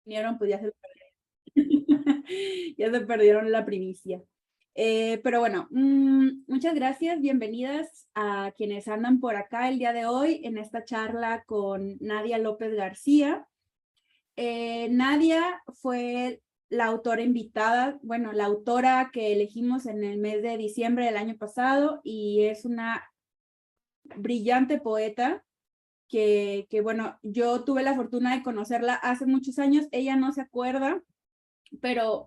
vinieron, pues ya se, ya se perdieron la primicia. Pero bueno, muchas gracias, bienvenidas a quienes andan por acá el día de hoy en esta charla con Nadia López García. Nadia fue la autora invitada, bueno, la autora que elegimos en el mes de diciembre del año pasado y es una brillante poeta que bueno, yo tuve la fortuna de conocerla hace muchos años, ella no se acuerda, pero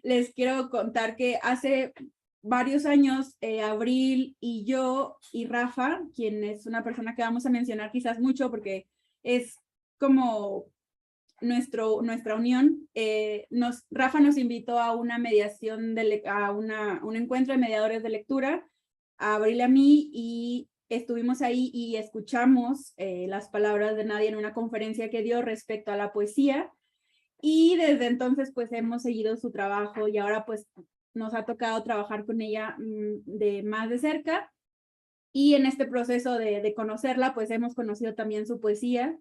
les quiero contar que hace varios años, Abril y yo y Rafa, quien es una persona que vamos a mencionar quizás mucho porque es como nuestra unión, Rafa nos invitó a una mediación, a un encuentro de mediadores de lectura, a Abril y a mí, y estuvimos ahí y escuchamos las palabras de Nadia en una conferencia que dio respecto a la poesía, y desde entonces pues hemos seguido su trabajo y ahora pues nos ha tocado trabajar con ella de más de cerca, y en este proceso de conocerla pues hemos conocido también su poesía.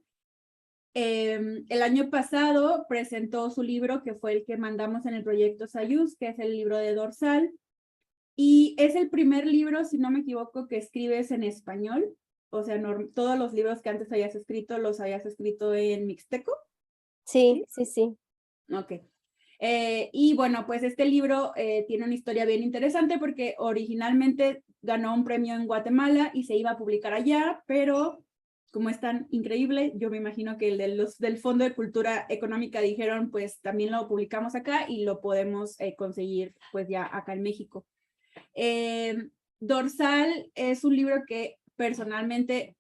El año pasado presentó su libro, que fue el que mandamos en el proyecto Sayus, que es el libro de Dorsal, y es el primer libro, si no me equivoco, que escribes en español. O sea, todos los libros que antes habías escrito los habías escrito en mixteco. Sí, ¿Sí? sí, sí. Ok. Y bueno, pues este libro tiene una historia bien interesante porque originalmente ganó un premio en Guatemala y se iba a publicar allá, pero como es tan increíble, yo me imagino que el del Fondo de Cultura Económica dijeron, pues también lo publicamos acá y lo podemos conseguir pues ya acá en México. Dorsal es un libro que personalmente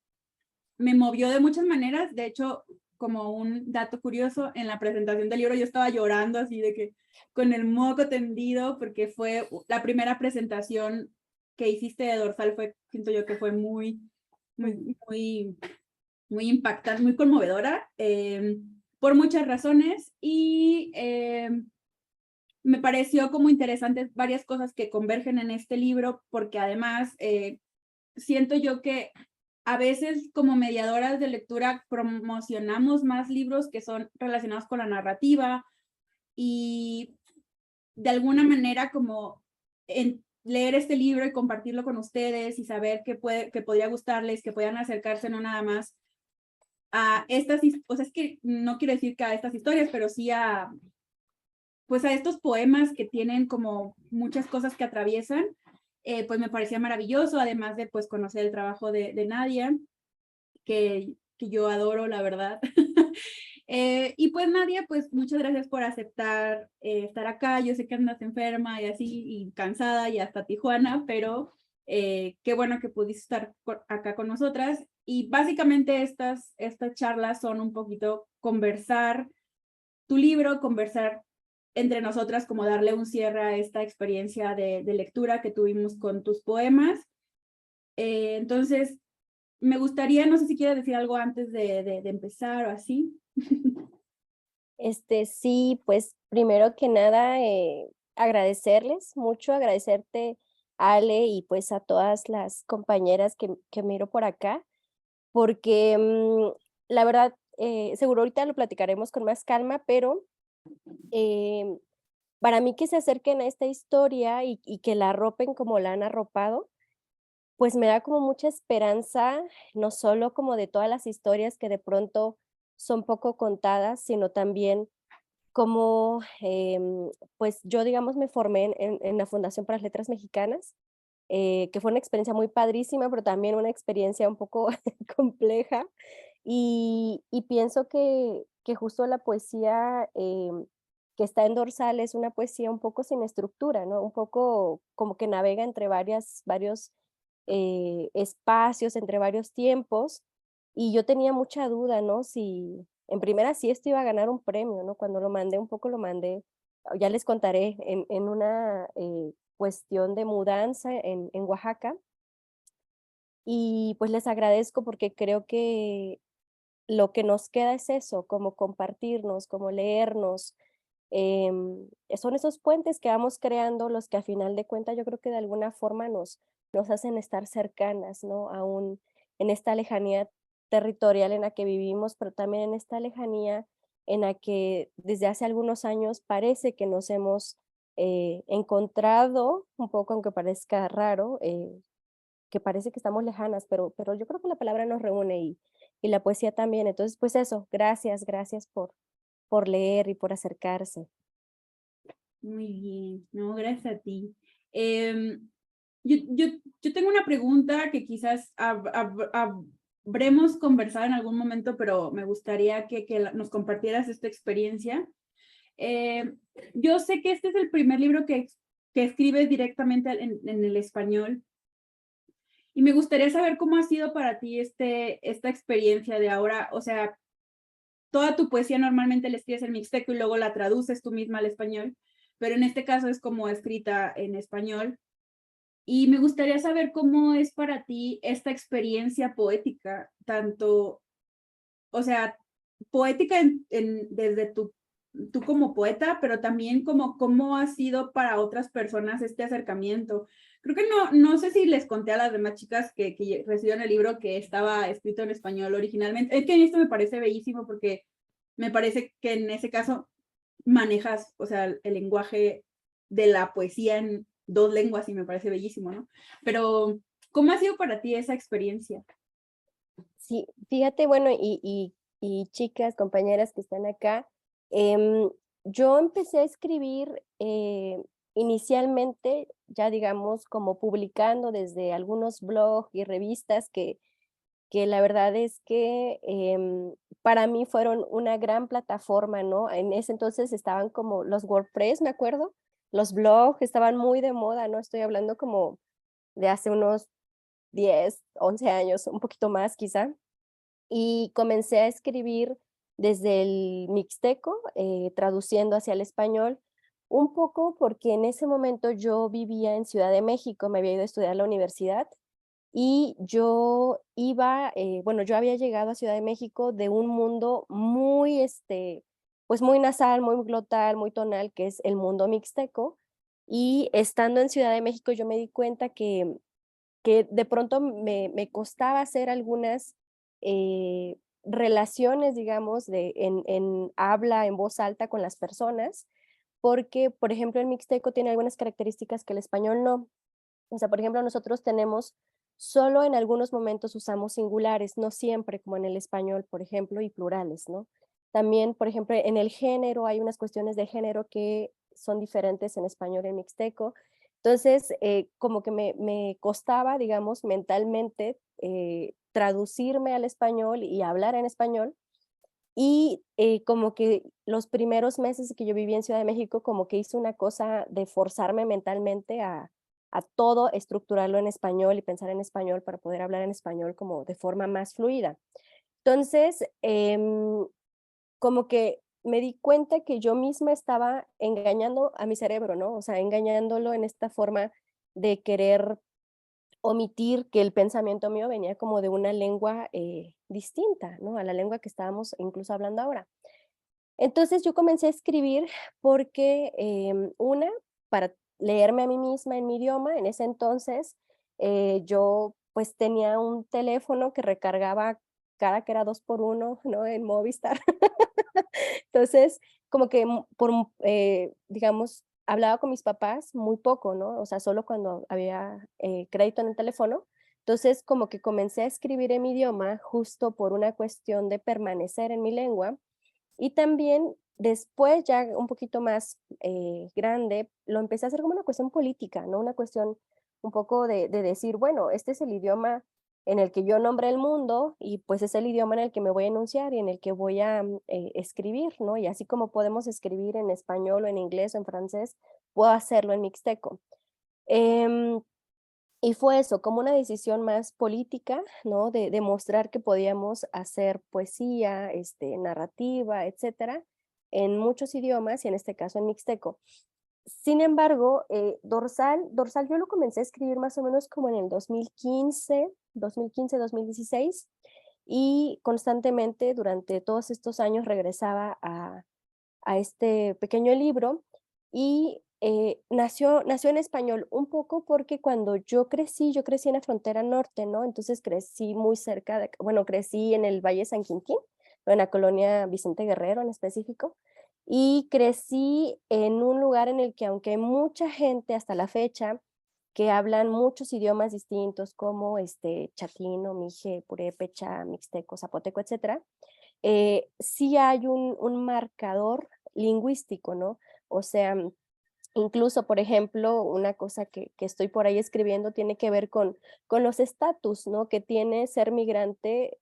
me movió de muchas maneras. De hecho, como un dato curioso, en la presentación del libro yo estaba llorando así de que con el moco tendido, porque fue la primera presentación que hiciste de Dorsal, siento yo que fue muy, muy impactante, muy conmovedora, por muchas razones, y me pareció como interesantes varias cosas que convergen en este libro, porque además siento yo que a veces como mediadoras de lectura promocionamos más libros que son relacionados con la narrativa, y de alguna manera como leer este libro y compartirlo con ustedes y saber que podría gustarles, que puedan acercarse no nada más a estas, o sea, es que no quiero decir que a estas historias, pero sí pues a estos poemas que tienen como muchas cosas que atraviesan, pues me parecía maravilloso, además de pues conocer el trabajo de Nadia, que yo adoro, la verdad. Y pues Nadia, pues muchas gracias por aceptar estar acá. Yo sé que andas enferma y así, y cansada y hasta Tijuana, pero qué bueno que pudiste estar acá con nosotras. Y básicamente estas charlas son un poquito conversar tu libro, conversar entre nosotras, como darle un cierre a esta experiencia de lectura que tuvimos con tus poemas. Entonces, me gustaría, no sé si quieres decir algo antes de empezar o así. Sí, pues primero que nada, agradecerles mucho, agradecerte, Ale, y pues a todas las compañeras que miro por acá, porque la verdad, seguro ahorita lo platicaremos con más calma, pero em, para mí que se acerquen a esta historia y que la arropen como la han arropado, pues me da como mucha esperanza, no solo como de todas las historias que de pronto son poco contadas, sino también como, pues yo, digamos, me formé en la Fundación para las Letras Mexicanas, que fue una experiencia muy padrísima, pero también una experiencia un poco compleja. Y pienso que justo la poesía que está en Dorsal es una poesía un poco sin estructura, ¿no? Un poco como que navega entre varios espacios, entre varios tiempos. Y yo tenía mucha duda, ¿no? Si, en primera, si esto iba a ganar un premio, ¿no? Cuando lo mandé, un poco lo mandé, ya les contaré, en una cuestión de mudanza en Oaxaca. Y pues les agradezco porque creo que lo que nos queda es eso, como compartirnos, como leernos. Son esos puentes que vamos creando los que a final de cuentas yo creo que de alguna forma nos hacen estar cercanas, ¿no? Aún en esta lejanía territorial en la que vivimos, pero también en esta lejanía en la que desde hace algunos años parece que nos hemos encontrado, un poco aunque parezca raro, que parece que estamos lejanas, pero yo creo que la palabra nos reúne y la poesía también. Entonces, pues eso, gracias, gracias por leer y por acercarse. Muy bien, no, gracias a ti. Yo, yo, yo tengo una pregunta que quizás habremos conversado en algún momento, pero me gustaría que nos compartieras esta experiencia. Eh, yo sé que este es el primer libro que escribes directamente en el español y me gustaría saber cómo ha sido para ti esta experiencia de ahora, o sea, toda tu poesía normalmente la escribes en mixteco y luego la traduces tú misma al español, pero en este caso es como escrita en español. Y me gustaría saber cómo es para ti esta experiencia poética, tanto, o sea, poética desde tú como poeta, pero también como cómo ha sido para otras personas este acercamiento. Creo que no sé si les conté a las demás chicas que recibieron el libro que estaba escrito en español originalmente. Es que esto me parece bellísimo porque me parece que en ese caso manejas, o sea, el lenguaje de la poesía en dos lenguas y me parece bellísimo, ¿no? Pero, ¿cómo ha sido para ti esa experiencia? Sí, fíjate, bueno, y chicas, compañeras que están acá, em, yo empecé a escribir inicialmente, ya digamos, como publicando desde algunos blogs y revistas que la verdad es que para mí fueron una gran plataforma, ¿no? En ese entonces estaban como los WordPress, me acuerdo, los blogs estaban muy de moda, ¿no? Estoy hablando como de hace unos 10, 11 años, un poquito más quizá. Y comencé a escribir desde el mixteco, traduciendo hacia el español, un poco porque en ese momento yo vivía en Ciudad de México, me había ido a estudiar a la universidad y yo iba, bueno, yo había llegado a Ciudad de México de un mundo muy, pues muy nasal, muy glotal, muy tonal, que es el mundo mixteco. Y estando en Ciudad de México yo me di cuenta que de pronto me costaba hacer algunas relaciones, digamos, en habla, en voz alta con las personas, porque, por ejemplo, el mixteco tiene algunas características que el español no. O sea, por ejemplo, nosotros tenemos, solo en algunos momentos usamos singulares, no siempre, como en el español, por ejemplo, y plurales, ¿no? También, por ejemplo, en el género hay unas cuestiones de género que son diferentes en español y en mixteco. Entonces, como que me costaba, digamos, mentalmente traducirme al español y hablar en español. Y como que los primeros meses que yo viví en Ciudad de México, como que hice una cosa de forzarme mentalmente a todo estructurarlo en español y pensar en español para poder hablar en español como de forma más fluida. Entonces, como que me di cuenta que yo misma estaba engañando a mi cerebro, ¿no? O sea, engañándolo en esta forma de querer omitir que el pensamiento mío venía como de una lengua distinta, ¿no? A la lengua que estábamos incluso hablando ahora. Entonces yo comencé a escribir porque, una, para leerme a mí misma en mi idioma, en ese entonces yo pues tenía un teléfono que recargaba cada que era 2 por 1, ¿no? En Movistar. Entonces, como que digamos, hablaba con mis papás muy poco, ¿no? O sea, solo cuando había crédito en el teléfono. Entonces, como que comencé a escribir en mi idioma justo por una cuestión de permanecer en mi lengua y también después, ya un poquito más grande, lo empecé a hacer como una cuestión política, ¿no? Una cuestión un poco de decir, bueno, este es el idioma en el que yo nombré el mundo y pues es el idioma en el que me voy a enunciar y en el que voy a escribir, ¿no? Y así como podemos escribir en español o en inglés o en francés, puedo hacerlo en mixteco. Em, y fue eso, como una decisión más política, ¿no? De demostrar que podíamos hacer poesía, narrativa, etcétera, en muchos idiomas y en este caso en mixteco. Sin embargo, Dorsal yo lo comencé a escribir más o menos como en el 2015, 2016, y constantemente durante todos estos años regresaba a este pequeño libro y nació en español un poco porque cuando yo crecí en la frontera norte, ¿no? Entonces crecí muy cerca bueno, crecí en el Valle San Quintín, en la colonia Vicente Guerrero en específico, y crecí en un lugar en el que, aunque hay mucha gente hasta la fecha que hablan muchos idiomas distintos como chatino, mije, purépecha, mixteco, zapoteco, etcétera, sí hay un marcador lingüístico, ¿no? O sea, incluso, por ejemplo, una cosa que estoy por ahí escribiendo tiene que ver con los estatus, ¿no? Que tiene ser migrante,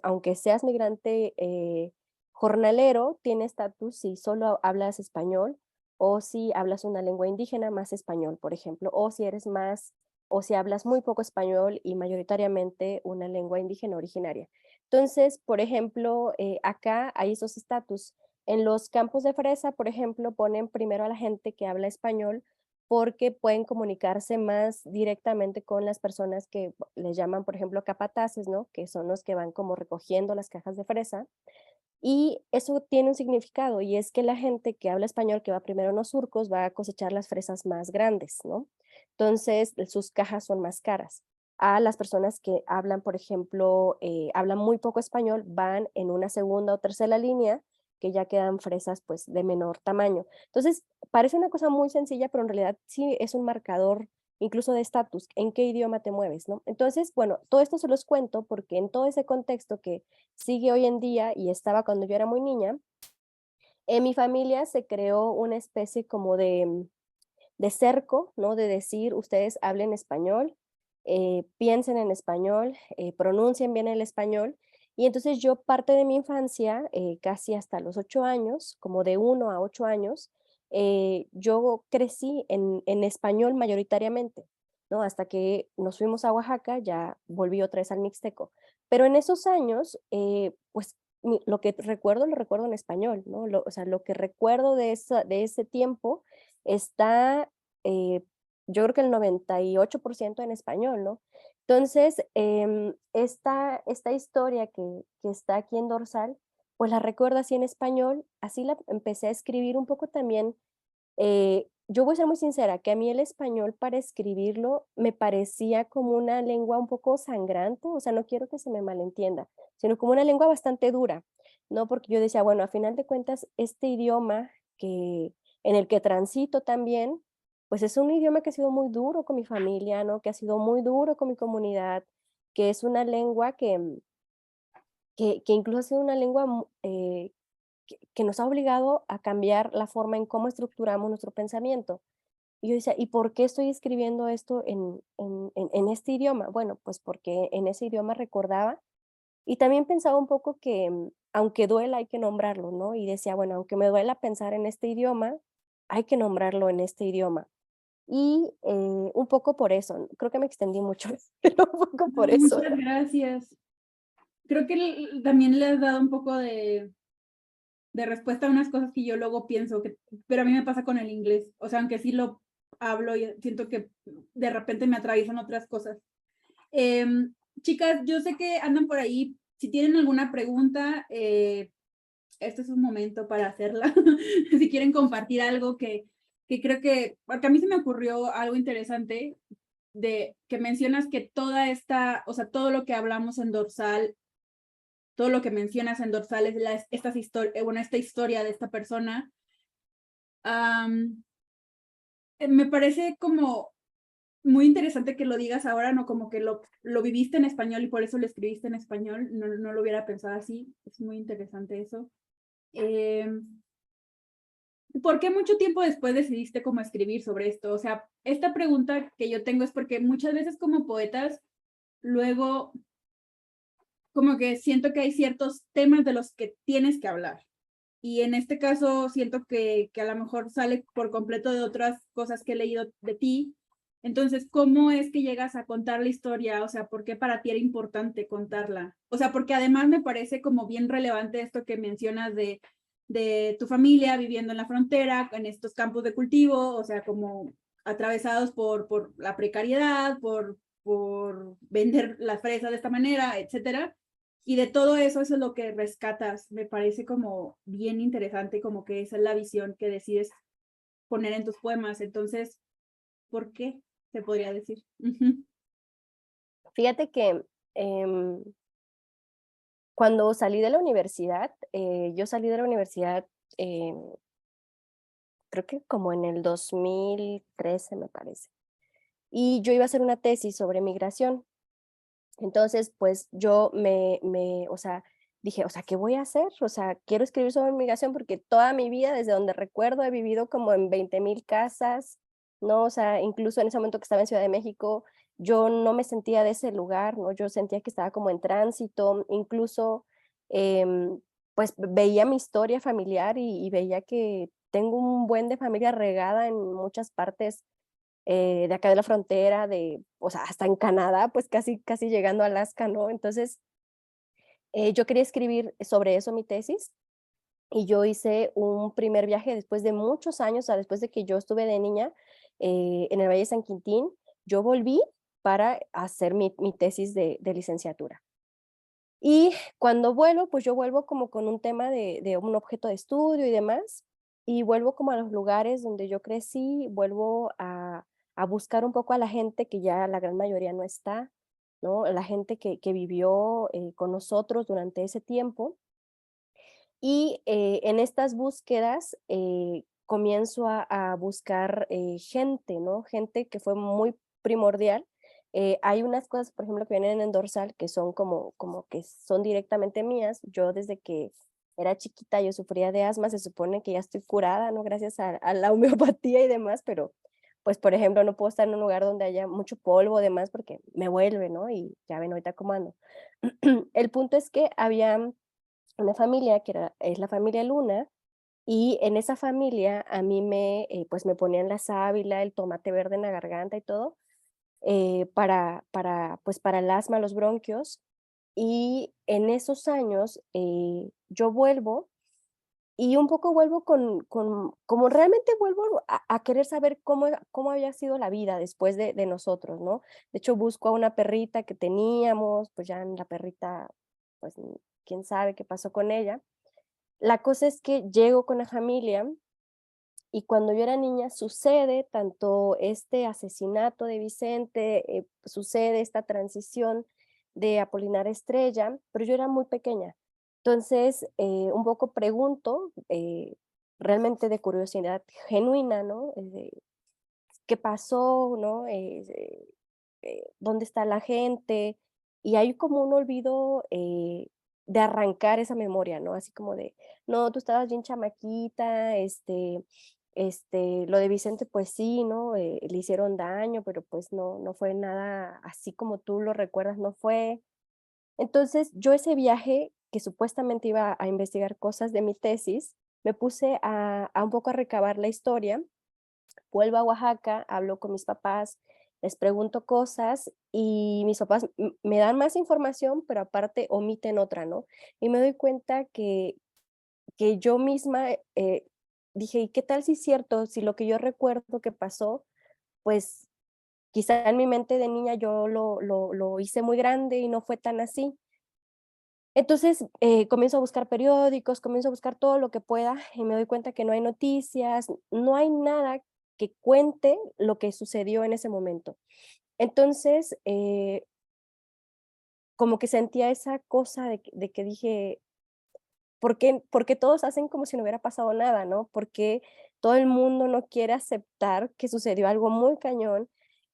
aunque seas migrante jornalero, tiene estatus si solo hablas español o si hablas una lengua indígena más español, por ejemplo, o si eres más, o si hablas muy poco español y mayoritariamente una lengua indígena originaria. Entonces, por ejemplo, acá hay esos estatus. En los campos de fresa, por ejemplo, ponen primero a la gente que habla español porque pueden comunicarse más directamente con las personas que les llaman, por ejemplo, capataces, ¿no? Que son los que van como recogiendo las cajas de fresa. Y eso tiene un significado, y es que la gente que habla español, que va primero en los surcos, va a cosechar las fresas más grandes, ¿no? Entonces, sus cajas son más caras. A las personas que hablan, por ejemplo, hablan muy poco español, van en una segunda o tercera línea, que ya quedan fresas pues de menor tamaño. Entonces, parece una cosa muy sencilla, pero en realidad sí es un marcador incluso de estatus, en qué idioma te mueves, ¿no? Entonces, bueno, todo esto se los cuento porque en todo ese contexto que sigue hoy en día y estaba cuando yo era muy niña, en mi familia se creó una especie como de cerco, ¿no? De decir, ustedes hablen español, piensen en español, pronuncien bien el español. Y entonces yo parte de mi infancia, casi hasta los 8 años, como de 1 a 8 años, yo crecí en español mayoritariamente, ¿no? Hasta que nos fuimos a Oaxaca, ya volví otra vez al mixteco. Pero en esos años, pues lo que recuerdo, lo recuerdo en español, ¿no? O sea, lo que recuerdo de ese tiempo está, eh, yo creo que el 98% en español, ¿no? Entonces, esta historia que está aquí en Dorsal, pues la recuerdo así en español, así la empecé a escribir un poco también. Yo voy a ser muy sincera, que a mí el español para escribirlo me parecía como una lengua un poco sangrante, o sea, no quiero que se me malentienda, sino como una lengua bastante dura, ¿no? Porque yo decía, bueno, a final de cuentas, este idioma en el que transito también, pues es un idioma que ha sido muy duro con mi familia, ¿no? Que ha sido muy duro con mi comunidad, que es una lengua que incluso ha sido una lengua que nos ha obligado a cambiar la forma en cómo estructuramos nuestro pensamiento. Y yo decía, ¿y por qué estoy escribiendo esto en este idioma? Bueno, pues porque en ese idioma recordaba y también pensaba un poco que aunque duela hay que nombrarlo, ¿no? Y decía, bueno, aunque me duela pensar en este idioma, hay que nombrarlo en este idioma. Y un poco por eso, creo que me extendí mucho, pero un poco por No, eso. muchas gracias. Creo que también le has dado un poco de respuesta a unas cosas que yo luego pienso, pero a mí me pasa con el inglés. O sea, aunque sí lo hablo y siento que de repente me atraviesan otras cosas. Chicas, yo sé que andan por ahí. Si tienen alguna pregunta, este es un momento para hacerla. Si quieren compartir algo que creo que, porque a mí se me ocurrió algo interesante de que mencionas que toda esta, o sea, todo lo que hablamos en Dorsal, todo lo que mencionas en Dorsal es bueno, esta historia de esta persona. Me parece como muy interesante que lo digas ahora, no como que lo viviste en español y por eso lo escribiste en español, no lo hubiera pensado así, es muy interesante eso. ¿Por qué mucho tiempo después decidiste cómo escribir sobre esto? O sea, esta pregunta que yo tengo es porque muchas veces como poetas, luego como que siento que hay ciertos temas de los que tienes que hablar. Y en este caso siento que a lo mejor sale por completo de otras cosas que he leído de ti. Entonces, ¿cómo es que llegas a contar la historia? O sea, ¿por qué para ti era importante contarla? O sea, porque además me parece como bien relevante esto que mencionas de tu familia viviendo en la frontera, en estos campos de cultivo, o sea, como atravesados por la precariedad, por vender las fresas de esta manera, etcétera. Y de todo eso, eso es lo que rescatas. Me parece como bien interesante, como que esa es la visión que decides poner en tus poemas. Entonces, ¿por qué? Se podría decir. Fíjate que em, Cuando salí de la universidad, yo salí de la universidad, creo que como en el 2013 me parece, y yo iba a hacer una tesis sobre migración. Entonces, pues yo o sea, dije, o sea, ¿qué voy a hacer? O sea, quiero escribir sobre migración porque toda mi vida, desde donde recuerdo, he vivido como en 20,000 casas, ¿no? O sea, incluso en ese momento que estaba en Ciudad de México, yo no me sentía de ese lugar, ¿no? Yo sentía que estaba como en tránsito, incluso, pues veía mi historia familiar y veía que tengo un buen de familia regada en muchas partes de acá de la frontera, o sea, hasta en Canadá, pues casi llegando a Alaska, ¿no? Entonces, yo quería escribir sobre eso mi tesis y yo hice un primer viaje después de muchos años, o sea, después de que yo estuve de niña en el Valle de San Quintín, yo volví para hacer mi tesis de licenciatura. Y cuando vuelvo, pues yo vuelvo como con un tema de un objeto de estudio y demás, y vuelvo como a los lugares donde yo crecí, vuelvo a buscar un poco a la gente que ya la gran mayoría no está, ¿no? La gente que vivió con nosotros durante ese tiempo. Y en estas búsquedas comienzo a buscar gente, ¿no? Gente que fue muy primordial. Hay unas cosas, por ejemplo, que vienen en dorsal que son como que son directamente mías. Yo desde que era chiquita yo sufría de asma, se supone que ya estoy curada, ¿no? Gracias a la homeopatía y demás, pero pues, por ejemplo, no puedo estar en un lugar donde haya mucho polvo, demás, porque me vuelve, ¿no? Y ya ven ahorita cómo ando. El punto es que había una familia que es la familia Luna, y en esa familia a mí pues me ponían la sábila, el tomate verde en la garganta y todo, pues para el asma, los bronquios. Y en esos años yo vuelvo y un poco vuelvo como realmente vuelvo a querer saber cómo había sido la vida después de nosotros, ¿no? De hecho, busco a una perrita que teníamos, pues ya la perrita, pues quién sabe qué pasó con ella. La cosa es que llego con la familia y cuando yo era niña sucede tanto este asesinato de Vicente, sucede esta transición de Apolinar Estrella, pero yo era muy pequeña. Entonces, un poco pregunto, realmente de curiosidad genuina, ¿no? ¿Qué pasó, no? ¿Dónde está la gente? Y hay como un olvido de arrancar esa memoria, ¿no? Así como de, no, tú estabas bien chamaquita, lo de Vicente, pues sí, ¿no? Le hicieron daño, pero pues no fue nada así como tú lo recuerdas, no fue. Entonces, yo ese viaje, que supuestamente iba a investigar cosas de mi tesis, me puse a un poco a recabar la historia. Vuelvo a Oaxaca, hablo con mis papás, les pregunto cosas y mis papás me dan más información, pero aparte omiten otra, ¿no? Y me doy cuenta que yo misma dije, ¿y qué tal si es cierto? Si lo que yo recuerdo que pasó, pues quizá en mi mente de niña yo lo hice muy grande y no fue tan así. Entonces, comienzo a buscar periódicos, comienzo a buscar todo lo que pueda y me doy cuenta que no hay noticias, no hay nada que cuente lo que sucedió en ese momento. Entonces, como que sentía esa cosa de que dije, ¿por qué todos hacen como si no hubiera pasado nada, no? ¿Por qué todo el mundo no quiere aceptar que sucedió algo muy cañón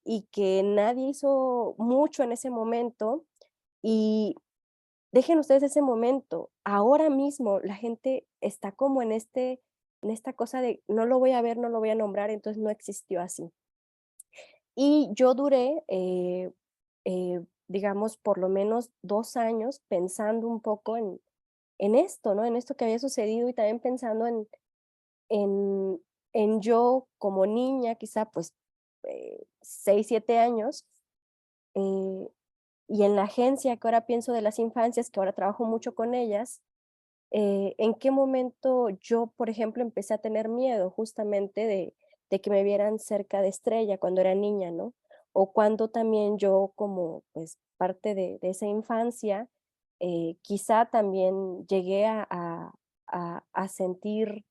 y que nadie hizo mucho en ese momento? Y dejen ustedes ese momento. Ahora mismo la gente está como en esta cosa de no lo voy a ver, no lo voy a nombrar, entonces no existió así. Y yo duré, digamos, por lo menos 2 años pensando un poco en esto, ¿no? En esto que había sucedido y también pensando en, en yo como niña, quizá pues 6, 7 años, eh, y en la agencia que ahora pienso de las infancias, que ahora trabajo mucho con ellas, ¿en qué momento yo, por ejemplo, empecé a tener miedo justamente de que me vieran cerca de Estrella cuando era niña, ¿no? O cuando también yo como pues parte de esa infancia, quizá también llegué a sentir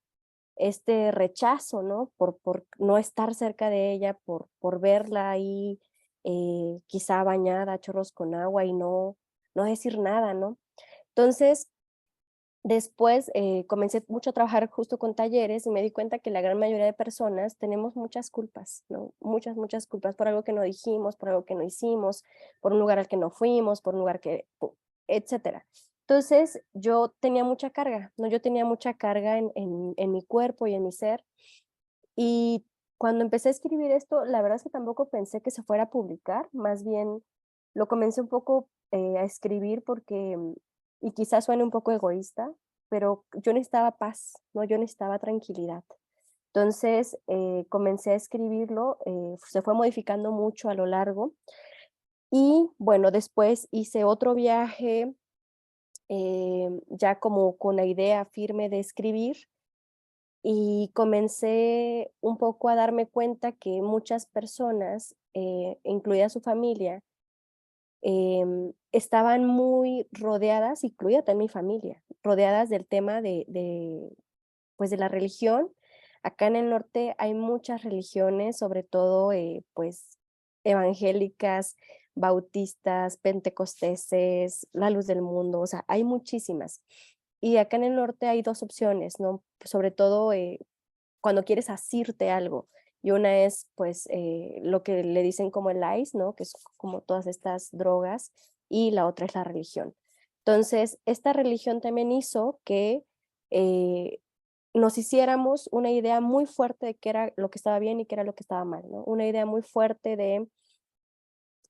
este rechazo, ¿no? Por no estar cerca de ella, por verla ahí, quizá bañada a chorros con agua y no decir nada, ¿no? Entonces, después comencé mucho a trabajar justo con talleres y me di cuenta que la gran mayoría de personas tenemos muchas culpas, ¿no? Muchas, muchas culpas por algo que no dijimos, por algo que no hicimos, por un lugar al que no fuimos, por un lugar que, etcétera. Entonces, yo tenía mucha carga, ¿no? Yo tenía mucha carga en mi cuerpo y en mi ser. Y cuando empecé a escribir esto, la verdad es que tampoco pensé que se fuera a publicar, más bien lo comencé un poco a escribir porque, y quizás suene un poco egoísta, pero yo necesitaba paz, ¿no? Yo necesitaba tranquilidad. Entonces comencé a escribirlo, se fue modificando mucho a lo largo y bueno, después hice otro viaje ya como con la idea firme de escribir y comencé un poco a darme cuenta que muchas personas, incluida su familia, estaban muy rodeadas, incluida también mi familia, rodeadas del tema pues, de la religión. Acá en el norte hay muchas religiones, sobre todo, pues, evangélicas, bautistas, pentecosteses, la luz del mundo, o sea, hay muchísimas. Y acá en el norte hay 2 opciones, ¿no? Sobre todo, cuando quieres asirte algo, y una es, pues, lo que le dicen como el ice, ¿no? Que es como todas estas drogas, y la otra es la religión. Entonces, esta religión también hizo que, eh, nos hiciéramos una idea muy fuerte de qué era lo que estaba bien y qué era lo que estaba mal, ¿no? Una idea muy fuerte de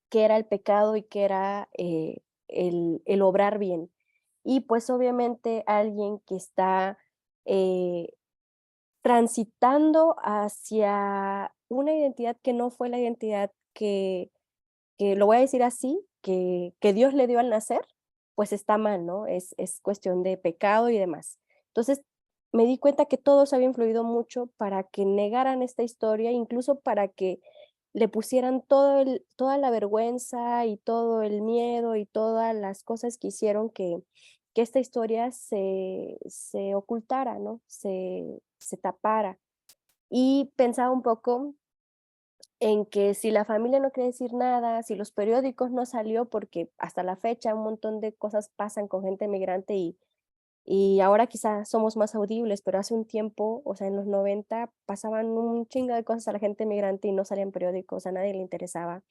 qué era el pecado y qué era, el obrar bien. Y, pues, obviamente, alguien que está, eh transitando hacia una identidad que no fue la identidad que lo voy a decir así, que Dios le dio al nacer, pues está mal, ¿no? Es cuestión de pecado y demás. Entonces, me di cuenta que todos había influido mucho para que negaran esta historia, incluso para que le pusieran toda la vergüenza y todo el miedo y todas las cosas que hicieron que esta historia se ocultara, ¿no? Se tapara. Y pensaba un poco en que si la familia no quiere decir nada, si los periódicos no salió, porque hasta la fecha un montón de cosas pasan con gente migrante y ahora quizás somos más audibles, pero hace un tiempo, o sea, en los 90 pasaban un chingo de cosas a la gente migrante y no salían periódicos, a nadie le interesaba.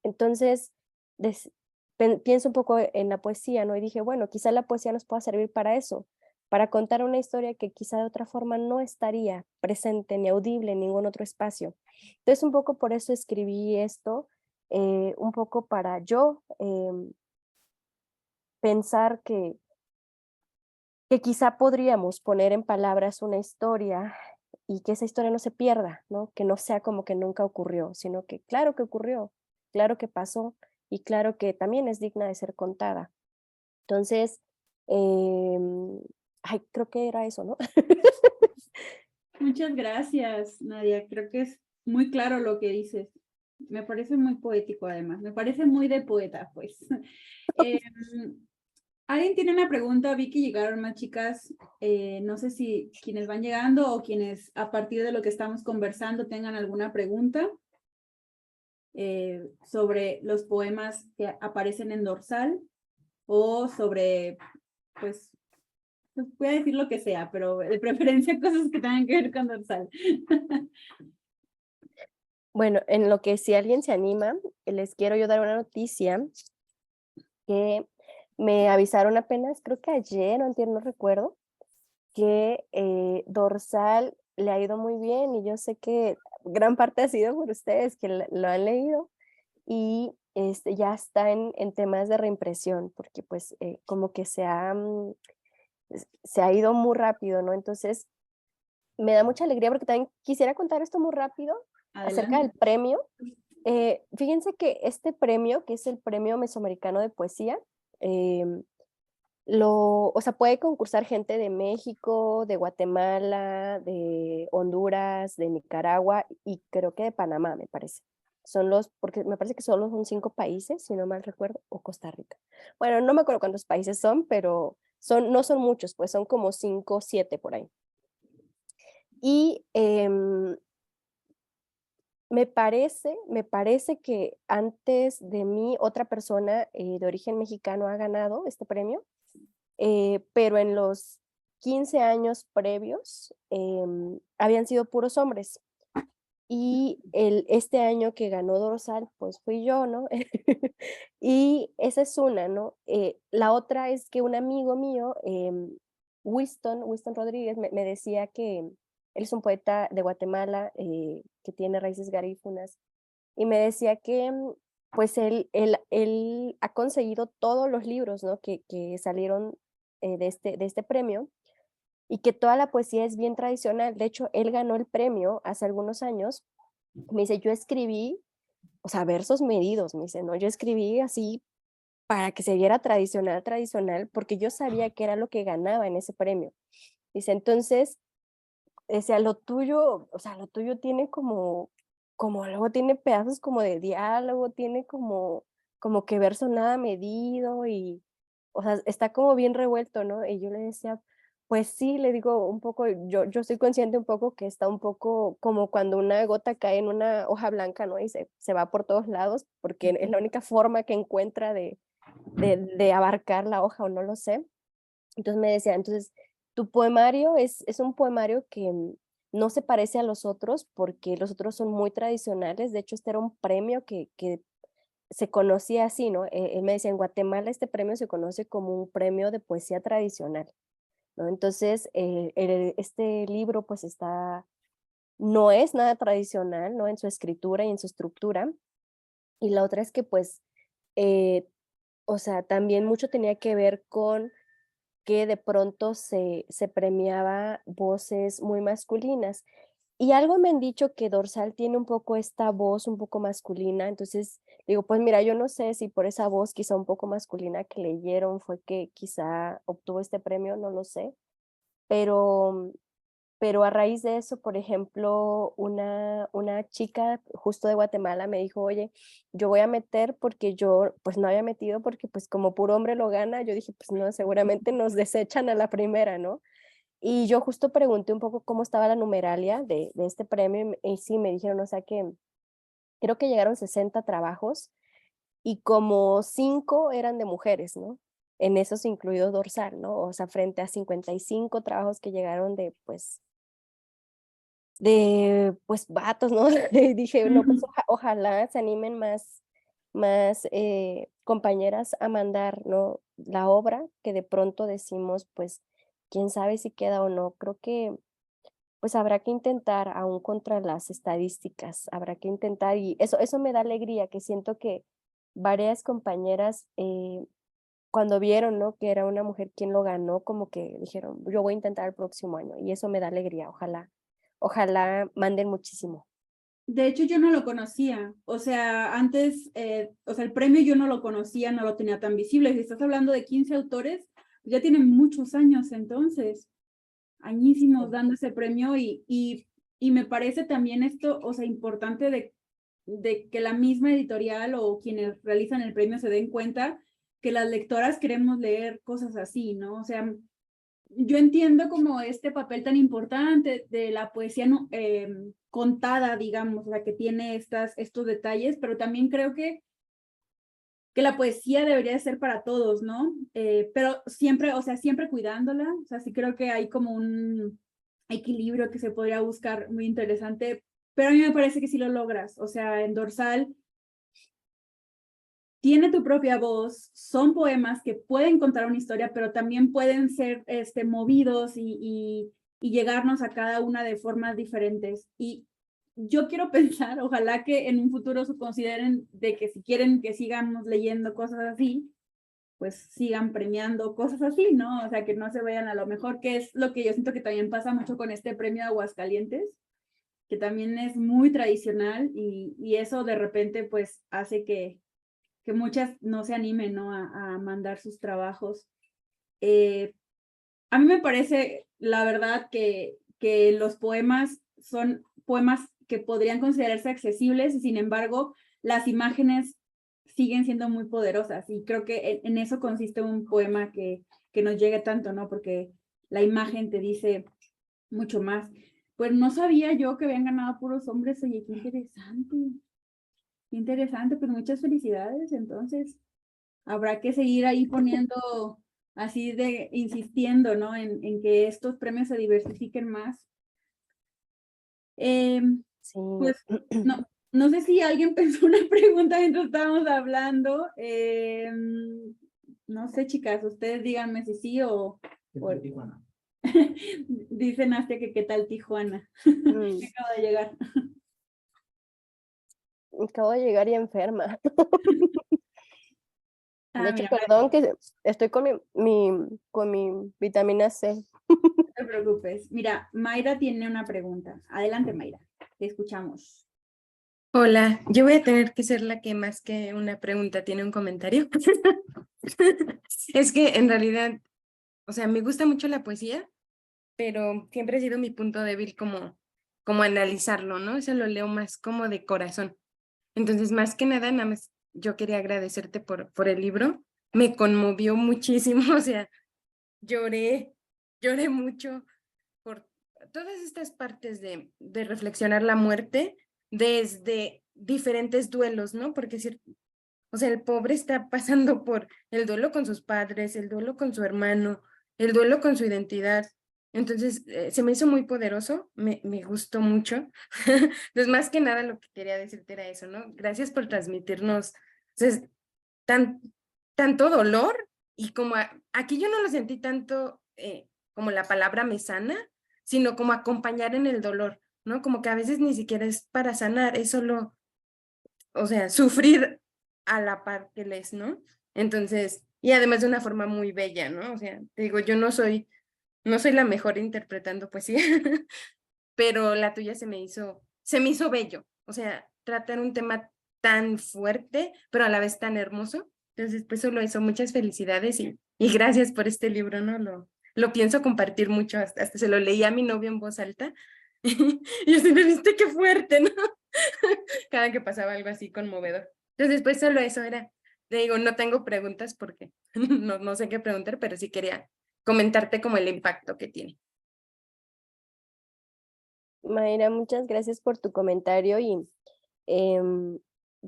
Entonces, des pienso un poco en la poesía, ¿no? Y dije, bueno, quizá la poesía nos pueda servir para eso, para contar una historia que quizá de otra forma no estaría presente ni audible en ningún otro espacio. Entonces, un poco por eso escribí esto, un poco para yo, pensar que quizá podríamos poner en palabras una historia y que esa historia no se pierda, ¿no? Que no sea como que nunca ocurrió, sino que claro que ocurrió, claro que pasó y claro que también es digna de ser contada. Entonces, ay, creo que era eso, ¿no? Muchas gracias, Nadia. Creo que es muy claro lo que dices. Me parece muy poético, además. Me parece muy de poeta, pues. Em, ¿Alguien tiene una pregunta? Vi que llegaron más chicas. No sé si quienes van llegando o quienes a partir de lo que estamos conversando tengan alguna pregunta sobre los poemas que aparecen en Dorsal o sobre, pues voy a decir lo que sea, pero de preferencia cosas que tengan que ver con Dorsal. Bueno, en lo que si alguien se anima, les quiero yo dar una noticia que me avisaron apenas, creo que ayer o antier, no recuerdo, que Dorsal le ha ido muy bien y yo sé que gran parte ha sido por ustedes que lo han leído y ya está en temas de reimpresión porque pues como que se ha ido muy rápido, ¿no? Entonces me da mucha alegría porque también quisiera contar esto muy rápido acerca del Adelante. premio. Fíjense que este premio, que es el Premio Mesoamericano de Poesía, em, o sea, puede concursar gente de México, de Guatemala, de Honduras, de Nicaragua y creo que de Panamá, me parece. Porque me parece que solo son 5 países, si no mal recuerdo, o Costa Rica. Bueno, no me acuerdo cuántos países son, pero no son muchos, pues son como 5 o 7 por ahí. Y me parece que antes de mí otra persona de origen mexicano ha ganado este premio pero en los 15 años previos habían sido puros hombres. Y este año que ganó Dorsal, pues fui yo, ¿no? Y esa es una, ¿no? La otra es que un amigo mío, Winston Rodríguez, me decía que él es un poeta de Guatemala que tiene raíces garífunas, y me decía que pues él ha conseguido todos los libros, ¿no? Que salieron de este premio y que toda la poesía es bien tradicional. De hecho, él ganó el premio hace algunos años. Me dice, yo escribí, o sea, versos medidos, me dice, no, yo escribí así para que se viera tradicional, tradicional, porque yo sabía que era lo que ganaba en ese premio. Dice, entonces, o sea, lo tuyo, o sea, lo tuyo tiene como luego tiene pedazos como de diálogo, tiene como que verso nada medido y, o sea, está como bien revuelto, ¿no? Y yo le decía, pues sí, le digo un poco, yo soy consciente un poco que está un poco como cuando una gota cae en una hoja blanca, ¿no? Y se va por todos lados, porque es la única forma que encuentra de abarcar la hoja, o no lo sé. Entonces me decía, entonces, tu poemario es un poemario que no se parece a los otros, porque los otros son muy tradicionales. De hecho, este era un premio que se conocía así, ¿no? Él me decía, en Guatemala este premio se conoce como un premio de poesía tradicional, ¿no? Entonces, este libro, pues, no es nada tradicional, ¿no? En su escritura y en su estructura. Y la otra es que, pues, eh, o sea, también mucho tenía que ver con que de pronto se premiaba voces muy masculinas. Y algo me han dicho que Dorsal tiene un poco esta voz un poco masculina, entonces digo, pues mira, yo no sé si por esa voz quizá un poco masculina que leyeron fue que quizá obtuvo este premio, no lo sé, pero pero a raíz de eso, por ejemplo, una chica justo de Guatemala me dijo: "Oye, yo voy a meter", porque yo, pues, no había metido, porque, pues, como puro hombre lo gana, yo dije: "Pues no, seguramente nos desechan a la primera", ¿no? Y yo justo pregunté un poco cómo estaba la numeralia de este premio, y sí, me dijeron, o sea, que creo que llegaron 60 trabajos, y como 5 eran de mujeres, ¿no? En esos incluido Dorsal, ¿no? O sea, frente a 55 trabajos que llegaron pues, vatos, ¿no? Y dije: "No, pues, Ujú. ojalá se animen más, compañeras a mandar, ¿no?, la obra, que de pronto decimos, pues, quién sabe si queda o no". Creo que, pues, habrá que intentar, aún contra las estadísticas, habrá que intentar, y eso me da alegría, que siento que varias compañeras, cuando vieron, ¿no?, que era una mujer quien lo ganó, como que dijeron: "Yo voy a intentar el próximo año", y eso me da alegría, ojalá manden muchísimo. De hecho, yo no lo conocía. O sea, antes, o sea, el premio yo no lo conocía, no lo tenía tan visible. Si estás hablando de 15 autores, ya tienen muchos años entonces, añísimos Sí. dando ese premio y me parece también esto, o sea, importante de que la misma editorial o quienes realizan el premio se den cuenta que las lectoras queremos leer cosas así, ¿no? O sea, yo entiendo como este papel tan importante de la poesía no, contada, digamos, la que tiene estos detalles, pero también creo que la poesía debería ser para todos, ¿no? Pero siempre, o sea, siempre cuidándola, o sea, sí creo que hay como un equilibrio que se podría buscar muy interesante, pero a mí me parece que sí lo logras, o sea, en Dorsal tiene tu propia voz, son poemas que pueden contar una historia, pero también pueden ser movidos y llegarnos a cada una de formas diferentes. Y yo quiero pensar, ojalá que en un futuro se consideren de que si quieren que sigamos leyendo cosas así, pues sigan premiando cosas así, ¿no? O sea, que no se vayan a lo mejor, que es lo que yo siento que también pasa mucho con este premio de Aguascalientes, que también es muy tradicional y eso de repente pues hace que muchas no se animen, ¿no? A mandar sus trabajos. Eh, a mí me parece, la verdad, que los poemas son poemas que podrían considerarse accesibles y sin embargo las imágenes siguen siendo muy poderosas y creo que en eso consiste un poema que nos llegue tanto, ¿no? Porque la imagen te dice mucho más. Pues no sabía yo que habían ganado puros hombres, oye, qué interesante, pues muchas felicidades, entonces habrá que seguir ahí poniendo así de insistiendo, ¿no? En que estos premios se diversifiquen más. Sí. Pues no sé si alguien pensó una pregunta mientras estábamos hablando. No sé, chicas, ustedes díganme si sí o... Tijuana. Dicen hasta que qué tal Tijuana. Mm, Acaba de llegar. Acabo de llegar y enferma. De hecho, Mira, perdón que estoy con con mi vitamina C. no te preocupes. Mira, Mayra tiene una pregunta. Adelante, Mayra. Te escuchamos. Hola, yo voy a tener que ser la que más que una pregunta tiene un comentario. Es que en realidad, o sea, me gusta mucho la poesía, pero siempre ha sido mi punto débil como analizarlo, ¿no? Eso lo leo más como de corazón. Entonces, más que nada más yo quería agradecerte por el libro. Me conmovió muchísimo, o sea, lloré mucho por todas estas partes de reflexionar la muerte desde diferentes duelos, ¿no? Porque o sea, el pobre está pasando por el duelo con sus padres, el duelo con su hermano, el duelo con su identidad. Entonces, se me hizo muy poderoso, me gustó mucho. Entonces, más que nada lo que quería decirte era eso, ¿no? Gracias por transmitirnos pues, tan, tanto dolor y como aquí yo no lo sentí tanto como la palabra me sana, sino como acompañar en el dolor, ¿no? Como que a veces ni siquiera es para sanar, es solo, o sea, sufrir a la par que les, ¿no? Entonces, y además de una forma muy bella, ¿no? O sea, te digo, yo no soy la mejor interpretando poesía, pero la tuya se me hizo bello, o sea, tratar un tema tan fuerte, pero a la vez tan hermoso. Entonces, pues solo eso, muchas felicidades y gracias por este libro, ¿no? Lo pienso compartir mucho, hasta se lo leí a mi novio en voz alta. Y yo sí me viste qué fuerte, ¿no? Cada que pasaba algo así conmovedor. Entonces, pues solo eso era. Te digo, no tengo preguntas porque no sé qué preguntar, pero sí quería comentarte como el impacto que tiene. Mayra, muchas gracias por tu comentario y em,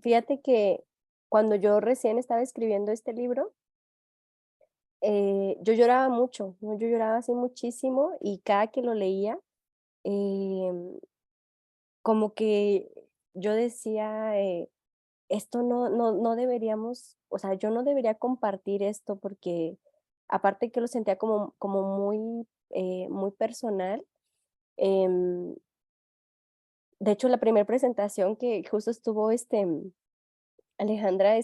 fíjate que cuando yo recién estaba escribiendo este libro, yo lloraba mucho, ¿no? Yo lloraba así muchísimo y cada que lo leía, em, como que yo decía, esto no deberíamos, o sea, yo no debería compartir esto porque aparte que lo sentía como muy, muy personal. em, de hecho, la primera presentación que justo estuvo Alejandra,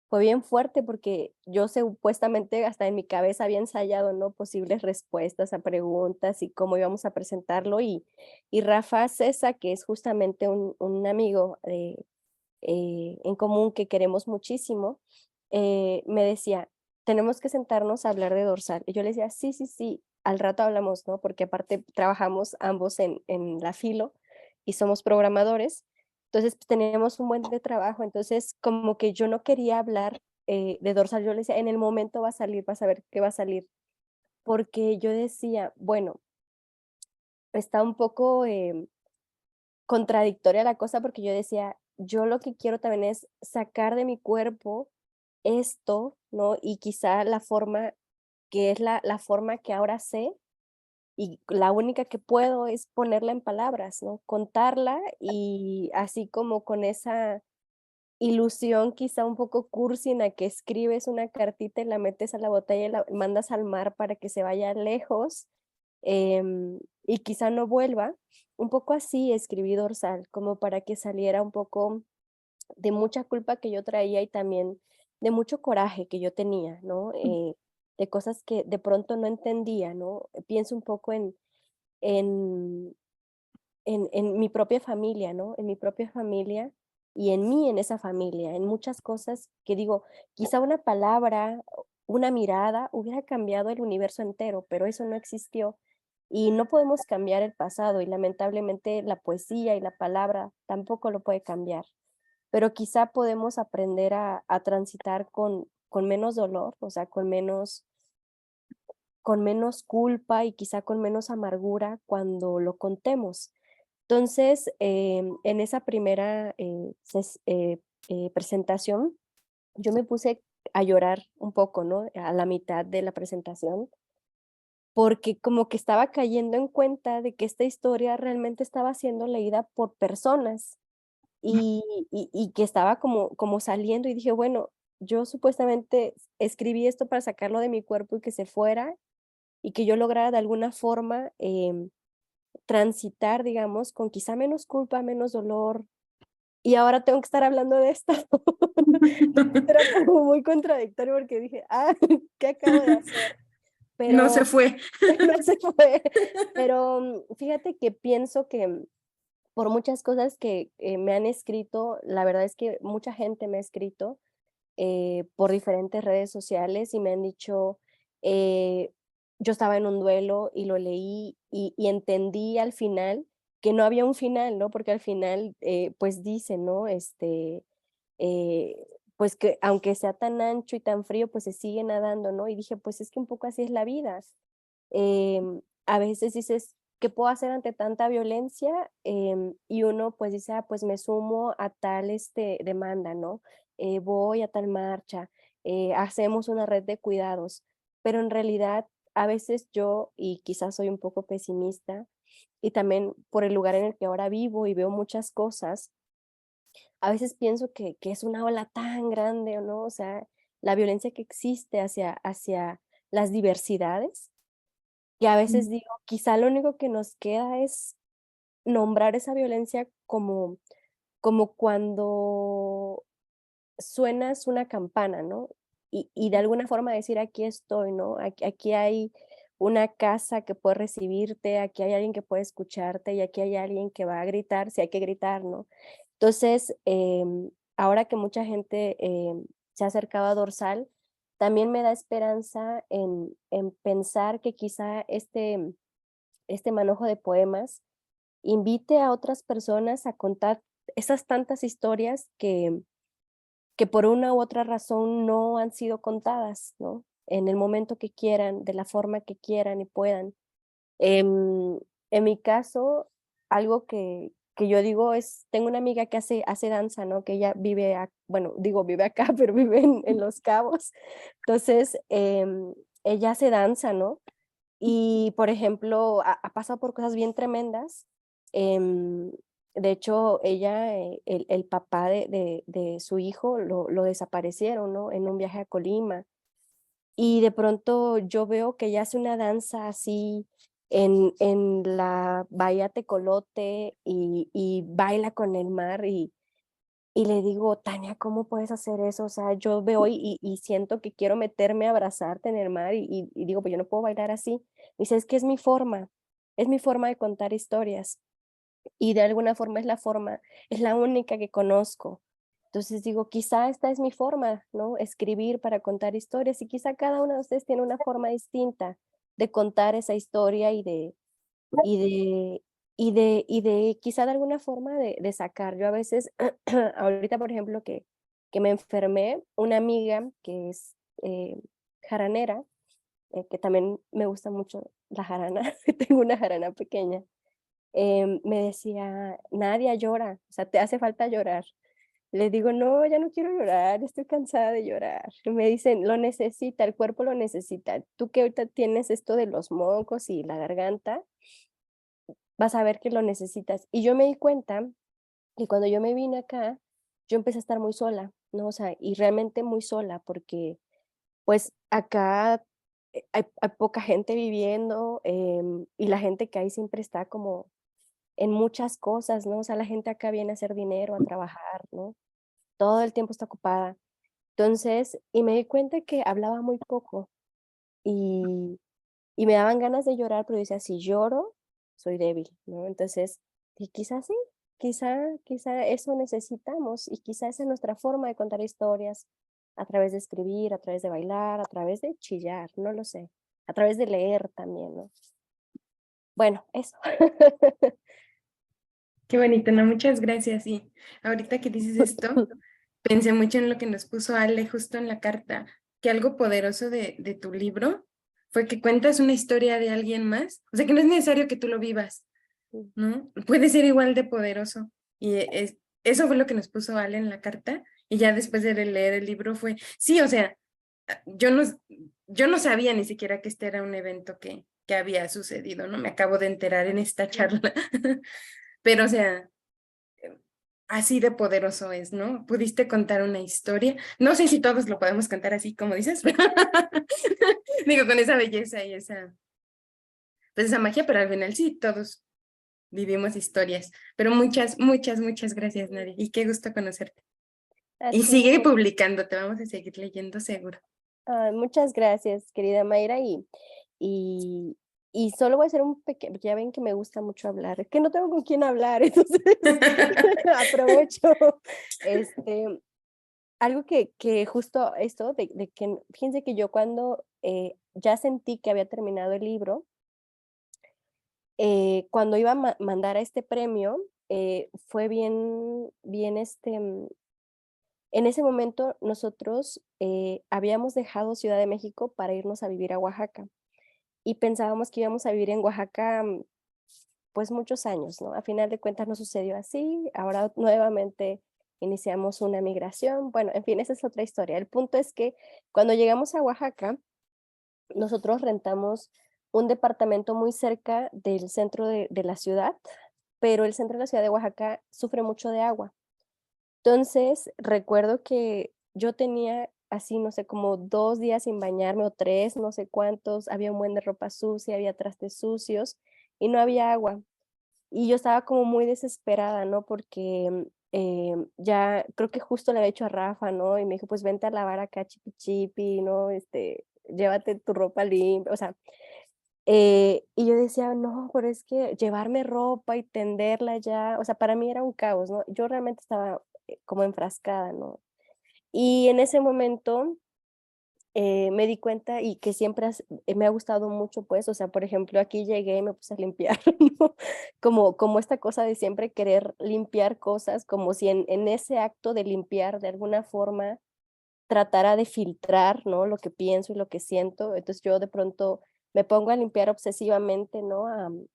fue bien fuerte porque yo supuestamente hasta en mi cabeza había ensayado, ¿no? Posibles respuestas a preguntas y cómo íbamos a presentarlo. Y Rafa Cesa, que es justamente un amigo en común que queremos muchísimo, me decía, tenemos que sentarnos a hablar de dorsal. Y yo le decía, sí, sí, sí, al rato hablamos, ¿no? Porque aparte trabajamos ambos en la filo y somos programadores. Entonces, pues, teníamos un buen de trabajo. Entonces, como que yo no quería hablar de dorsal. Yo le decía, en el momento va a salir, vas a ver qué va a salir. Porque yo decía, bueno, está un poco contradictoria la cosa porque yo decía, yo lo que quiero también es sacar de mi cuerpo esto, ¿no? Y quizá la forma que es la forma que ahora sé y la única que puedo es ponerla en palabras, ¿no? Contarla y así como con esa ilusión quizá un poco cursi en la que escribes una cartita y la metes a la botella y la mandas al mar para que se vaya lejos, y quizá no vuelva. Un poco así escribí Dorsal, como para que saliera un poco de mucha culpa que yo traía y también de mucho coraje que yo tenía, ¿no? De cosas que de pronto no entendía, ¿no? Pienso un poco en, en mi propia familia, ¿no? En mi propia familia y en mí, en esa familia, en muchas cosas que digo, quizá una palabra, una mirada hubiera cambiado el universo entero, pero eso no existió. Y no podemos cambiar el pasado y lamentablemente la poesía y la palabra tampoco lo puede cambiar, pero quizá podemos aprender a transitar con menos dolor, o sea, con menos culpa y quizá con menos amargura cuando lo contemos. Entonces, en esa primera presentación, yo me puse a llorar un poco, ¿no? A la mitad de la presentación, porque como que estaba cayendo en cuenta de que esta historia realmente estaba siendo leída por personas y que estaba como saliendo y dije, bueno, yo supuestamente escribí esto para sacarlo de mi cuerpo y que se fuera y que yo lograra de alguna forma transitar, digamos, con quizá menos culpa, menos dolor. Y ahora tengo que estar hablando de esto. Era como muy contradictorio porque dije, ¿qué acabo de hacer? No se Pero fue. no se fue. Pero fíjate que pienso que por muchas cosas que me han escrito, la verdad es que mucha gente me ha escrito por diferentes redes sociales y me han dicho, eh, yo estaba en un duelo y lo leí y entendí al final que no había un final, ¿no? Porque al final, pues dice, ¿no? Eh, pues que aunque sea tan ancho y tan frío, pues se sigue nadando, ¿no? Y dije, pues es que un poco así es la vida. A veces dices, ¿qué puedo hacer ante tanta violencia? Y uno pues dice, pues me sumo a tal demanda, ¿no? Voy a tal marcha, hacemos una red de cuidados, pero en realidad a veces yo, y quizás soy un poco pesimista, y también por el lugar en el que ahora vivo y veo muchas cosas, a veces pienso que es una ola tan grande, ¿o no? O sea, la violencia que existe hacia las diversidades, que a veces digo, quizá lo único que nos queda es nombrar esa violencia como cuando suenas una campana, ¿no? Y de alguna forma decir, aquí estoy, ¿no? Aquí hay una casa que puede recibirte, aquí hay alguien que puede escucharte y aquí hay alguien que va a gritar, si hay que gritar, ¿no? Entonces, ahora que mucha gente se ha acercado a Dorsal, también me da esperanza en pensar que quizá este manojo de poemas invite a otras personas a contar esas tantas historias que por una u otra razón no han sido contadas, ¿no? En el momento que quieran, de la forma que quieran y puedan. En mi caso, algo que yo digo es, tengo una amiga que hace danza, ¿no? Que ella vive, bueno, digo vive acá, pero vive en Los Cabos. Entonces, ella hace danza, ¿no? Y, por ejemplo, ha pasado por cosas bien tremendas. Em, de hecho, ella, el papá de su hijo lo desaparecieron, ¿no? En un viaje a Colima. Y de pronto yo veo que ella hace una danza así en la bahía Tecolote y baila con el mar y le digo, Tania, ¿cómo puedes hacer eso? O sea, yo veo y siento que quiero meterme a abrazarte en el mar y digo, pues yo no puedo bailar así. Me dice, es que es mi forma de contar historias y de alguna forma es la única que conozco. Entonces digo, quizá esta es mi forma, ¿no? Escribir para contar historias y quizá cada uno de ustedes tiene una forma distinta de contar esa historia y de quizá de alguna forma de sacar. Yo a veces, ahorita por ejemplo que me enfermé, una amiga que es jaranera, que también me gusta mucho la jarana, tengo una jarana pequeña, me decía, Nadia llora, o sea, te hace falta llorar. Le digo, no, ya no quiero llorar, estoy cansada de llorar. Y me dicen, lo necesita, el cuerpo lo necesita. Tú que ahorita tienes esto de los mocos y la garganta, vas a ver que lo necesitas. Y yo me di cuenta que cuando yo me vine acá, yo empecé a estar muy sola, ¿no? O sea, y realmente muy sola, porque pues acá hay poca gente viviendo y la gente que hay siempre está como en muchas cosas, ¿no? O sea, la gente acá viene a hacer dinero, a trabajar, ¿no? Todo el tiempo está ocupada. Entonces, y me di cuenta que hablaba muy poco y, y me daban ganas de llorar, pero decía, si lloro, soy débil, ¿no? Entonces, y quizás sí, quizá eso necesitamos y quizá esa es nuestra forma de contar historias, a través de escribir, a través de bailar, a través de chillar, no lo sé, a través de leer también, ¿no? Bueno, eso. Qué bonito, no, muchas gracias. Y ahorita que dices esto, pensé mucho en lo que nos puso Ale justo en la carta, que algo poderoso de tu libro fue que cuentas una historia de alguien más, o sea que no es necesario que tú lo vivas, ¿no? Puede ser igual de poderoso. Y eso fue lo que nos puso Ale en la carta, y ya después de leer el libro fue, sí, o sea, yo no, yo no sabía ni siquiera que este era un evento que había sucedido, ¿no? Me acabo de enterar en esta charla. Pero, o sea, así de poderoso es, ¿no? Pudiste contar una historia. No sé si todos lo podemos contar así como dices, pero digo, con esa belleza y esa, pues esa magia, pero al final sí, todos vivimos historias. Pero muchas, muchas, muchas gracias, Nadia. Y qué gusto conocerte. A Y ti, sigue publicando, te vamos a seguir leyendo seguro. muchas gracias, querida Mayra, y, y solo voy a hacer un pequeño, ya ven que me gusta mucho hablar, es que no tengo con quién hablar, entonces aprovecho. Este, algo que justo esto de que, fíjense que yo cuando ya sentí que había terminado el libro, cuando iba a mandar a este premio, fue bien, en ese momento nosotros habíamos dejado Ciudad de México para irnos a vivir a Oaxaca y pensábamos que íbamos a vivir en Oaxaca pues muchos años, ¿no? A final de cuentas no sucedió así, ahora nuevamente iniciamos una migración, bueno, en fin, esa es otra historia. El punto es que cuando llegamos a Oaxaca, nosotros rentamos un departamento muy cerca del centro de la ciudad, pero el centro de la ciudad de Oaxaca sufre mucho de agua. Entonces, recuerdo que yo tenía así, no sé, como 2 días sin bañarme o 3, no sé cuántos, había un buen de ropa sucia, había trastes sucios y no había agua. Y yo estaba como muy desesperada, ¿no? Porque, ya creo que justo le había dicho a Rafa, ¿no? Y me dijo: "Pues vente a lavar acá chipi chipi, ¿no? Llévate tu ropa limpia", o sea, y yo decía: "No, pero es que llevarme ropa y tenderla ya", o sea, para mí era un caos, ¿no? Yo realmente estaba, como enfrascada, ¿no? Y en ese momento, me di cuenta y que siempre me ha gustado mucho, pues, o sea, por ejemplo, aquí llegué y me puse a limpiar, ¿no? Como esta cosa de siempre querer limpiar cosas, como si en ese acto de limpiar, de alguna forma, tratara de filtrar, ¿no? Lo que pienso y lo que siento. Entonces, yo de pronto me pongo a limpiar obsesivamente, ¿no?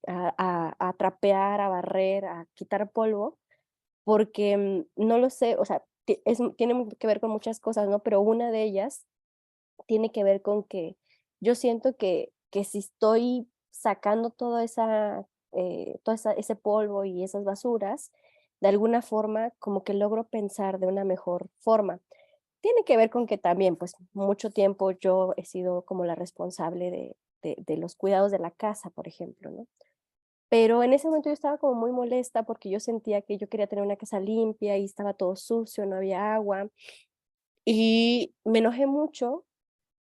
A trapear, a barrer, a quitar polvo, porque, no lo sé, o sea, tiene que ver con muchas cosas, ¿no? Pero una de ellas tiene que ver con que yo siento que si estoy sacando ese polvo y esas basuras, de alguna forma como que logro pensar de una mejor forma. Tiene que ver con que también, pues, mucho tiempo yo he sido como la responsable de los cuidados de la casa, por ejemplo, ¿no? Pero en ese momento yo estaba como muy molesta porque yo sentía que yo quería tener una casa limpia y estaba todo sucio, no había agua, y me enojé mucho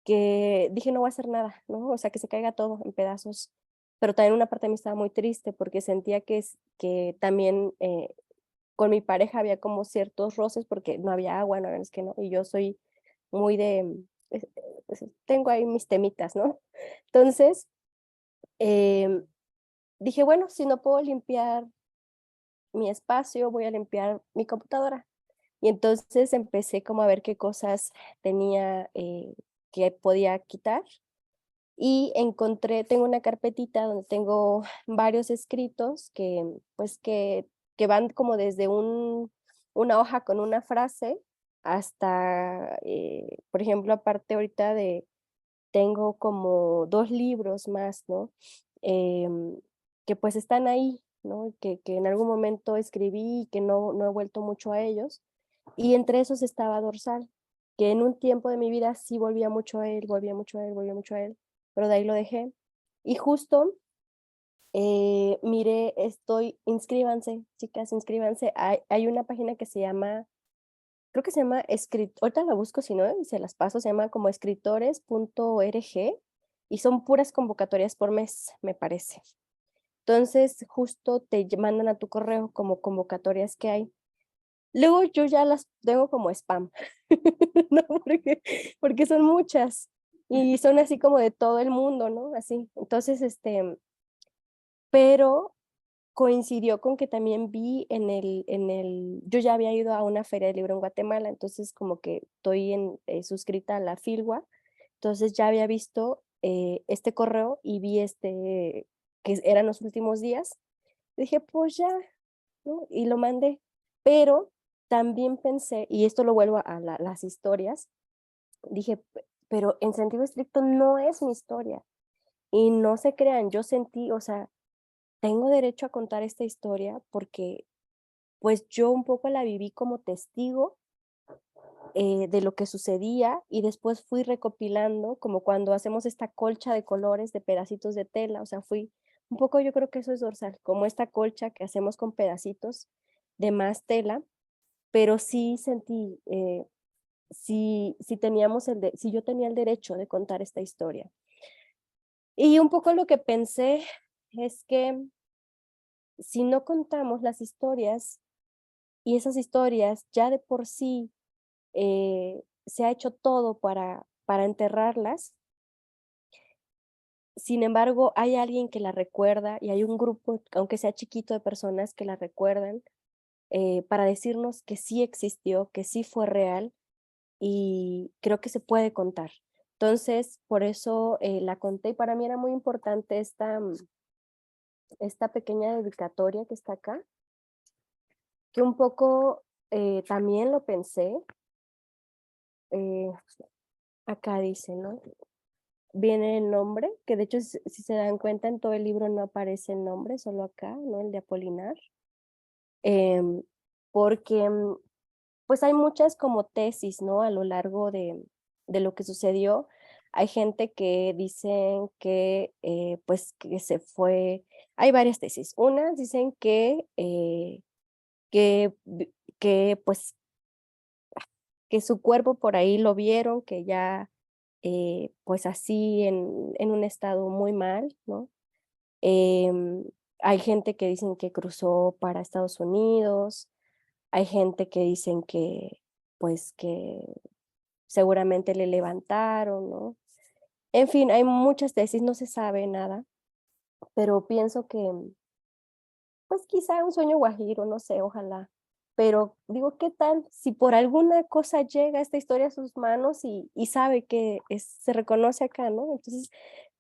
que dije: "No voy a hacer nada", ¿no? O sea, que se caiga todo en pedazos. Pero también una parte de mí estaba muy triste porque sentía que también, con mi pareja había como ciertos roces porque no había agua, no, es que no, y yo soy muy tengo ahí mis temitas, ¿no? Entonces, em, dije: "Bueno, si no puedo limpiar mi espacio, voy a limpiar mi computadora". Y entonces empecé como a ver qué cosas tenía, que podía quitar y tengo una carpetita donde tengo varios escritos pues, que van como desde una hoja con una frase hasta, por ejemplo, aparte ahorita tengo como 2 libros más, ¿no? Em, que pues están ahí, ¿no? Que en algún momento escribí y que no he vuelto mucho a ellos. Y entre esos estaba Dorsal, que en un tiempo de mi vida sí volvía mucho a él, volvía mucho a él, volvía mucho a él, pero de ahí lo dejé. Y justo, miré, inscríbanse, chicas, inscríbanse. Hay una página que se llama, creo que se llama ahorita la busco, si no, y se las paso, se llama como escritores.org y son puras convocatorias por mes, me parece. Entonces, justo mandan a tu correo como convocatorias que hay. Luego yo ya las tengo como spam, ¿no? Porque son muchas y son así como de todo el mundo, ¿no? Así. Entonces, pero coincidió con que también vi yo ya había ido a una feria de libro en Guatemala, entonces como que estoy suscrita a la Filgua, entonces ya había visto este correo y vi que eran los últimos días. Dije, pues ya, ¿no? Y lo mandé, pero también pensé, y esto lo vuelvo a las historias, dije, pero en sentido estricto no es mi historia. Y no se crean, yo sentí, o sea, tengo derecho a contar esta historia porque pues yo un poco la viví como testigo de lo que sucedía y después fui recopilando, como cuando hacemos esta colcha de colores de pedacitos de tela, o sea, fui un poco, yo creo que eso es dorsal, como esta colcha que hacemos con pedacitos de más tela, pero sí sentí, si yo tenía el derecho de contar esta historia. Y un poco lo que pensé es que si no contamos las historias y esas historias ya de por sí se ha hecho todo para enterrarlas. Sin embargo, hay alguien que la recuerda y hay un grupo, aunque sea chiquito, de personas que la recuerdan para decirnos que sí existió, que sí fue real y creo que se puede contar. Entonces, por eso la conté y para mí era muy importante esta pequeña dedicatoria que está acá, que un poco también lo pensé. eh, Acá dice, ¿no? Viene el nombre, que de hecho, si se dan cuenta, en todo el libro no aparece el nombre, solo acá, ¿no? El de Apolinar. Em, Porque, pues hay muchas como tesis, ¿no? A lo largo de lo que sucedió. Hay gente que dicen que, pues, que se fue. Hay varias tesis. Unas dicen que, pues, que su cuerpo por ahí lo vieron, que ya pues así en un estado muy mal, ¿no? Em, Hay gente que dicen que cruzó para Estados Unidos, hay gente que dicen que, pues que seguramente le levantaron, ¿no? En fin, hay muchas tesis, no se sabe nada, pero pienso que, pues quizá un sueño guajiro, no sé, ojalá. Pero digo, ¿qué tal si por alguna cosa llega esta historia a sus manos y sabe que se reconoce acá, ¿no? Entonces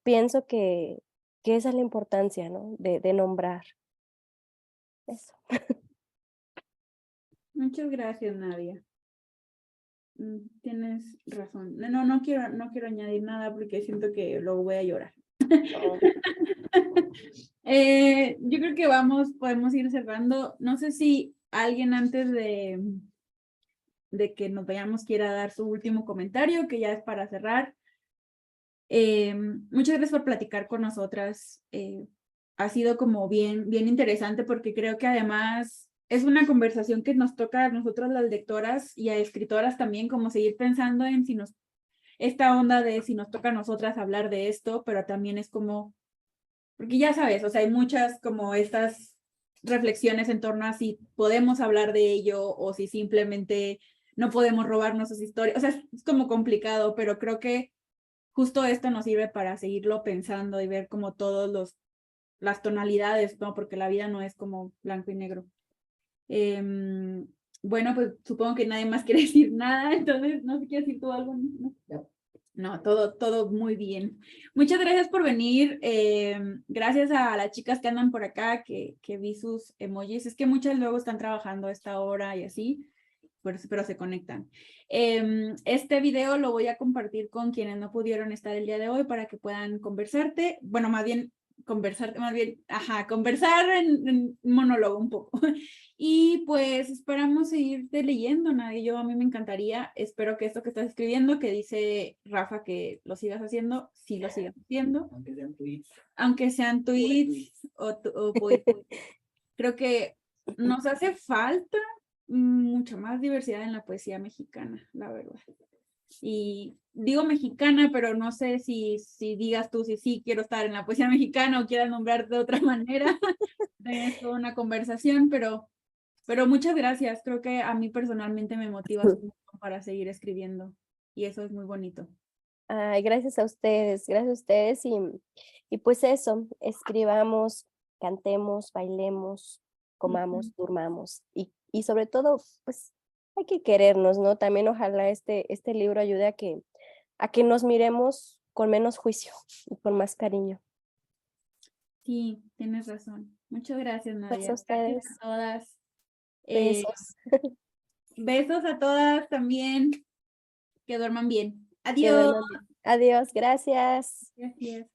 pienso que esa es la importancia, ¿no? De nombrar eso. Muchas gracias, Nadia. Tienes razón. No quiero añadir nada porque siento que luego voy a llorar. Oh, Yo creo que podemos ir cerrando. No sé si alguien antes de que nos vayamos quiera dar su último comentario, que ya es para cerrar. Muchas gracias por platicar con nosotras. Ha sido como bien interesante porque creo que además es una conversación que nos toca a nosotras las lectoras y a escritoras también, como seguir pensando en esta onda de si nos toca a nosotras hablar de esto, pero también es como, porque ya sabes, o sea, hay muchas como estas reflexiones en torno a si podemos hablar de ello o si simplemente no podemos robarnos esas historias. O sea, es como complicado, pero creo que justo esto nos sirve para seguirlo pensando y ver como las tonalidades, ¿no? Porque la vida no es como blanco y negro. Bueno, pues supongo que nadie más quiere decir nada, entonces no sé si quieres decir tú algo. No, todo muy bien. Muchas gracias por venir. Gracias a las chicas que andan por acá, que vi sus emojis. Es que muchas luego están trabajando a esta hora y así, pero se conectan. Este video lo voy a compartir con quienes no pudieron estar el día de hoy para que puedan conversar en monólogo un poco. Y pues esperamos seguirte leyendo, Nadia. A mí me encantaría, espero que esto que estás escribiendo, que dice Rafa que lo sigas haciendo, sí lo sigas haciendo. Aunque sean tweets o poesía. Creo que nos hace falta mucha más diversidad en la poesía mexicana, la verdad. Y digo mexicana, pero no sé si digas tú si sí quiero estar en la poesía mexicana o quieras nombrar de otra manera. Es toda una conversación, pero muchas gracias. Creo que a mí personalmente me motivas un montón para seguir escribiendo y eso es muy bonito. ay, gracias a ustedes y pues eso, escribamos, cantemos, bailemos, comamos, durmamos y sobre todo, pues hay que querernos, ¿no? También ojalá este libro ayude a que nos miremos con menos juicio y con más cariño. Sí, tienes razón. Muchas gracias, Pues Nadia. a Gracias ustedes, a todas. besos. Besos a todas también. Que duerman bien. Que Adiós. duerman bien. Adiós, gracias. Gracias.